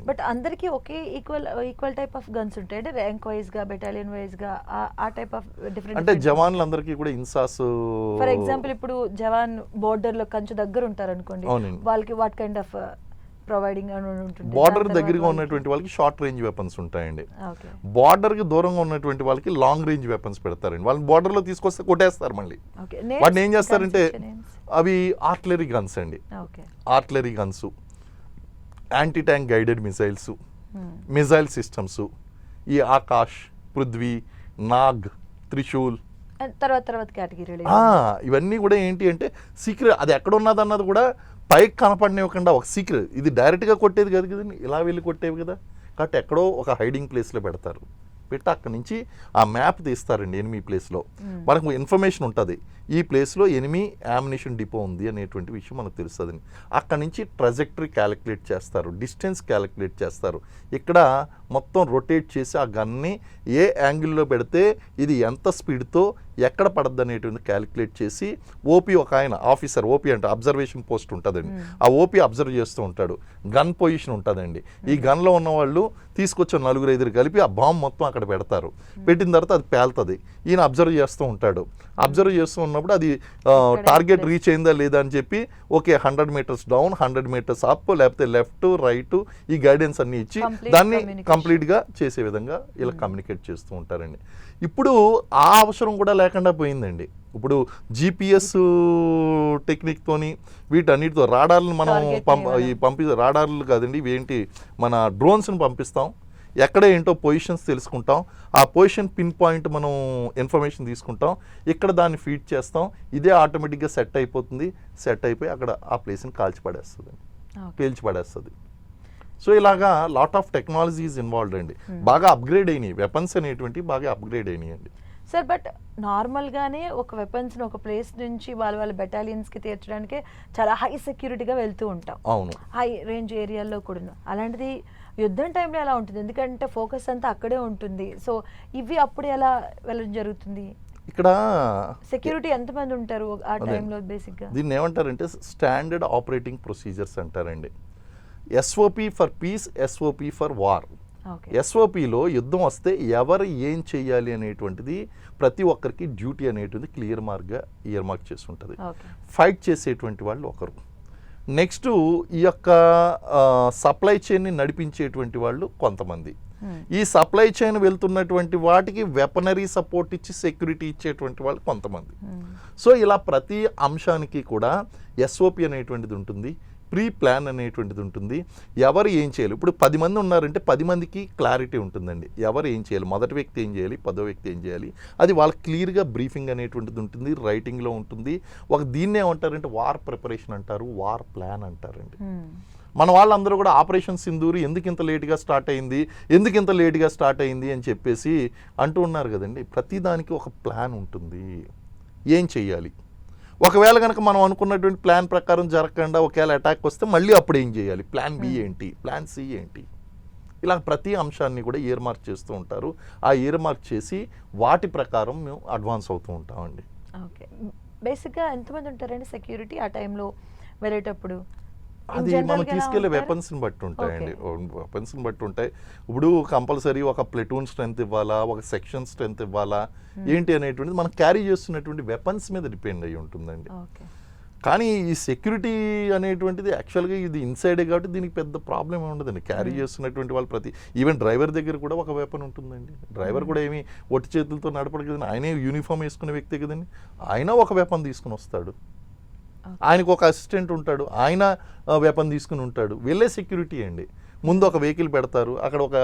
but అందరికీ ఒకే equal type of guns ఉంటాయి అంటే ర్యాంక్ వైజ్ గా బెటాలియన్ వైజ్ గా ఆ టైప్ ఆఫ్ డిఫరెంట్ అంటే జవాన్లందరికీ కూడా ఇన్సాస్ ఫర్ ఎగ్జాంపుల్ ఇప్పుడు జవాన్ బోర్డర్ లో కంచు దగ్గర ఉంటారు అనుకోండి వాళ్ళకి వాట్ కైండ్ ఆఫ్ ప్రొవైడింగ్ ఉంటుంది బార్డర్ దగ్గరగా ఉన్నటువంటి వాళ్ళకి షార్ట్ రేంజ్ వెపన్స్ ఉంటాయండి బార్డర్ కి దూరంగా ఉన్నటువంటి వాళ్ళకి లాంగ్ రేంజ్ వెపన్స్ పెడతారండి వాళ్ళని బార్డర్ లో తీసుకొస్తే కొట్టేస్తారు మళ్ళీ వాటిని ఏం చేస్తారంటే అవి ఆర్టిలరీ గన్స్ అండి artillery guns anti tank guided missiles missile systems ఈ ఆకాష్ పృథ్వీ నాగ్ త్రిశూల్ తర్వాత కేటగిరీ ఇవన్నీ కూడా ఏంటి అంటే సీక్రెట్ అది ఎక్కడ ఉన్నది అన్నది కూడా పైకి కనపడనివ్వకుండా ఒక సీక్రెట్ ఇది డైరెక్ట్గా కొట్టేది కాదు కదండి ఇలా వెళ్ళి కొట్టేవి కదా కాబట్టి ఎక్కడో ఒక హైడింగ్ ప్లేస్లో పెడతారు పెట్టి అక్కడి నుంచి ఆ మ్యాప్ తీస్తారండి ఎనిమి ప్లేస్లో మనకు ఇన్ఫర్మేషన్ ఉంటుంది ఈ ప్లేస్లో ఎనిమి యామినేషన్ డిపో ఉంది అనేటువంటి విషయం మనకు తెలుస్తుంది అక్కడి నుంచి ట్రజెక్టరీ క్యాలిక్యులేట్ చేస్తారు డిస్టెన్స్ క్యాలిక్యులేట్ చేస్తారు ఇక్కడ మొత్తం రొటేట్ చేసి ఆ గన్ని ఏ యాంగిల్లో పెడితే ఇది ఎంత స్పీడ్తో ఎక్కడ పడద్దు అనేటువంటి క్యాలిక్యులేట్ చేసి ఓపీ ఒక ఆయన ఆఫీసర్ ఓపీ అంటే అబ్జర్వేషన్ పోస్ట్ ఉంటుందండి ఆ ఓపీ అబ్జర్వ్ చేస్తూ ఉంటాడు గన్ పొజిషన్ ఉంటుందండి ఈ గన్లో ఉన్న వాళ్ళు తీసుకొచ్చిన 4-5 కలిపి ఆ బాంబ్ మొత్తం అక్కడ పెడతారు పెట్టిన తర్వాత అది పేలుతుంది ఈయన అబ్జర్వ్ చేస్తూ ఉంటాడు అబ్జర్వ్ చేస్తూ ఉన్నప్పుడు అది టార్గెట్ రీచ్ అయిందా లేదా అని చెప్పి okay 100 metres down 100 metres up లేకపోతే లెఫ్ట్ రైట్ ఈ గైడెన్స్ అన్ని ఇచ్చి దాన్ని కంప్లీట్గా చేసే విధంగా ఇలా కమ్యూనికేట్ చేస్తూ ఉంటారండి ఇప్పుడు ఆ అవసరం కూడా లేకుండా పోయిందండి ఇప్పుడు జిపిఎస్ టెక్నిక్తోని వీటన్నిటితో రాడార్లను మనం రాడార్లు కాదండి ఇవి ఏంటి మన డ్రోన్స్ని పంపిస్తాం ఎక్కడ ఏంటో పొజిషన్స్ తెలుసుకుంటాం ఆ పొజిషన్ పిన్ పాయింట్ మనం ఇన్ఫర్మేషన్ తీసుకుంటాం ఇక్కడ దాన్ని ఫీడ్ చేస్తాం ఇదే ఆటోమేటిక్గా సెట్ అయిపోతుంది సెట్ అయిపోయి అక్కడ ఆ ప్లేస్ని కాల్చిపడేస్తుంది పేల్చిపడేస్తుంది సో ఇలాగా లాట్ ఆఫ్ టెక్నాలజీస్ ఇన్వాల్వ్డ్ అండి బాగా అప్గ్రేడ్ అయినాయి వెపన్స్ అనేటువంటివి బాగా అప్గ్రేడ్ అయినాయి అండి సార్ బట్ నార్మల్గానే ఒక వెపన్స్ని ఒక ప్లేస్ నుంచి వాళ్ళ బెటాలియన్స్కి తీర్చడానికి చాలా హై సెక్యూరిటీగా వెళ్తూ ఉంటాం అవును హై రేంజ్ ఏరియాల్లో కూడా అలాంటిది యుద్ధం టైంలో ఎలా ఉంటుంది ఎందుకంటే ఫోకస్ అంతా అక్కడే ఉంటుంది సో ఇవి అప్పుడు ఎలా వెళ్ళడం జరుగుతుంది ఇక్కడ సెక్యూరిటీ ఎంతమంది ఉంటారు ఆ టైంలో బేసిక్గా దీన్ని ఏమంటారంటే స్టాండర్డ్ ఆపరేటింగ్ ప్రొసీజర్స్ అంటారండి SOP for peace SOP for war ఎస్ఓపిలో యుద్ధం వస్తే ఎవరు ఏం చేయాలి అనేటువంటిది ప్రతి ఒక్కరికి డ్యూటీ అనేటువంటిది ఇయర్ మార్క్ చేసి ఉంటుంది ఫైట్ చేసేటువంటి వాళ్ళు ఒకరు నెక్స్ట్ ఈ యొక్క సప్లై చైన్ని నడిపించేటువంటి వాళ్ళు కొంతమంది ఈ సప్లై చైన్ వెళ్తున్నటువంటి వాటికి వెపనరీ సపోర్ట్ ఇచ్చి సెక్యూరిటీ ఇచ్చేటువంటి వాళ్ళు కొంతమంది సో ఇలా ప్రతి అంశానికి కూడా ఎస్ఓపి అనేటువంటిది ఉంటుంది ప్రీ ప్లాన్ అనేటువంటిది ఉంటుంది ఎవరు ఏం చేయాలి ఇప్పుడు 10 మంది ఉన్నారంటే 10 మందికి క్లారిటీ ఉంటుందండి ఎవరు ఏం చేయాలి మొదటి వ్యక్తి ఏం చేయాలి 10వ వ్యక్తి ఏం చేయాలి అది వాళ్ళకి క్లియర్గా బ్రీఫింగ్ అనేటువంటిది ఉంటుంది రైటింగ్లో ఉంటుంది దీన్ని ఏమంటారంటే వార్ ప్రిపరేషన్ అంటారు వార్ ప్లాన్ అంటారండి మన వాళ్ళందరూ కూడా ఆపరేషన్ సింధూర్ ఎందుకు ఇంత లేట్గా స్టార్ట్ అయింది అని చెప్పేసి అంటూ ఉన్నారు కదండి ప్రతిదానికి ఒక ప్లాన్ ఉంటుంది ఏం చెయ్యాలి ఒకవేళ కనుక మనం అనుకున్నటువంటి ప్లాన్ ప్రకారం జరగకుండా ఒకవేళ అటాక్ వస్తే మళ్ళీ అప్పుడు ఏం చేయాలి ప్లాన్ బి ఏంటి ప్లాన్ సి ఏంటి ఇలా ప్రతి అంశాన్ని కూడా ఇయర్ మార్క్ చేస్తూ ఉంటారు ఆ ఇయర్ మార్క్ చేసి వాటి ప్రకారం మేము అడ్వాన్స్ అవుతూ ఉంటామండి ఓకే బేసిక్గా ఎంతమంది ఉంటారండి సెక్యూరిటీ ఆ టైంలో వెళ్ళేటప్పుడు అది మనం తీసుకెళ్లే వెపన్స్ని బట్టి ఉంటాయండి వెపన్స్ని బట్టి ఉంటాయి ఇప్పుడు కంపల్సరీ ఒక ప్లెటూన్ స్ట్రెంత్ ఇవ్వాలా ఒక సెక్షన్ స్ట్రెంత్ ఇవ్వాలా ఏంటి అనేటువంటిది మనం క్యారీ చేస్తున్నటువంటి వెపన్స్ మీద డిపెండ్ అయ్యి ఉంటుందండి కానీ ఈ సెక్యూరిటీ అనేటువంటిది యాక్చువల్గా ఇది ఇన్సైడే కాబట్టి దీనికి పెద్ద ప్రాబ్లం ఏమి ఉండదండి క్యారీ చేస్తున్నటువంటి వాళ్ళు ఈవెన్ డ్రైవర్ దగ్గర కూడా ఒక వెపన్ ఉంటుందండి డ్రైవర్ కూడా ఏమి ఒట్టి చేతులతో నడపడు కదండి ఆయనే యూనిఫామ్ వేసుకునే వ్యక్తి కదండి ఆయన ఒక వెపన్ తీసుకుని వస్తాడు ఆయనకు ఒక అసిస్టెంట్ ఉంటాడు ఆయన వెపన్ తీసుకుని ఉంటాడు వెళ్ళే సెక్యూరిటీ అండి ముందు ఒక వెహికల్ పెడతారు అక్కడ ఒక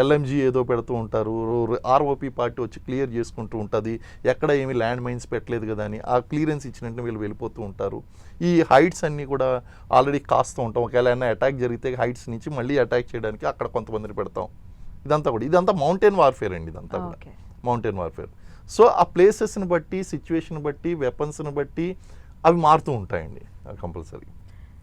ఎల్ఎంజీ ఏదో పెడుతూ ఉంటారు ఆర్ఓపి పార్టీ వచ్చి క్లియర్ చేసుకుంటూ ఉంటుంది ఎక్కడ ఏమి ల్యాండ్ మైన్స్ పెట్టలేదు కదా అని ఆ క్లియరెన్స్ ఇచ్చినట్టు వీళ్ళు వెళ్ళిపోతూ ఉంటారు ఈ హైట్స్ అన్నీ కూడా ఆల్రెడీ కాస్తూ ఉంటాం ఒకవేళ ఏమైనా అటాక్ జరిగితే హైట్స్ నుంచి మళ్ళీ అటాక్ చేయడానికి అక్కడ కొంతమందిని పెడతాం ఇదంతా మౌంటైన్ వార్ఫేర్ అండి ఇదంతా కూడా మౌంటైన్ వార్ఫేర్ సో ఆ ప్లేసెస్ని బట్టి సిచ్యువేషన్ బట్టి వెపన్స్ని బట్టి అవి మారుతూ ఉంటాయండి కంపల్సరీ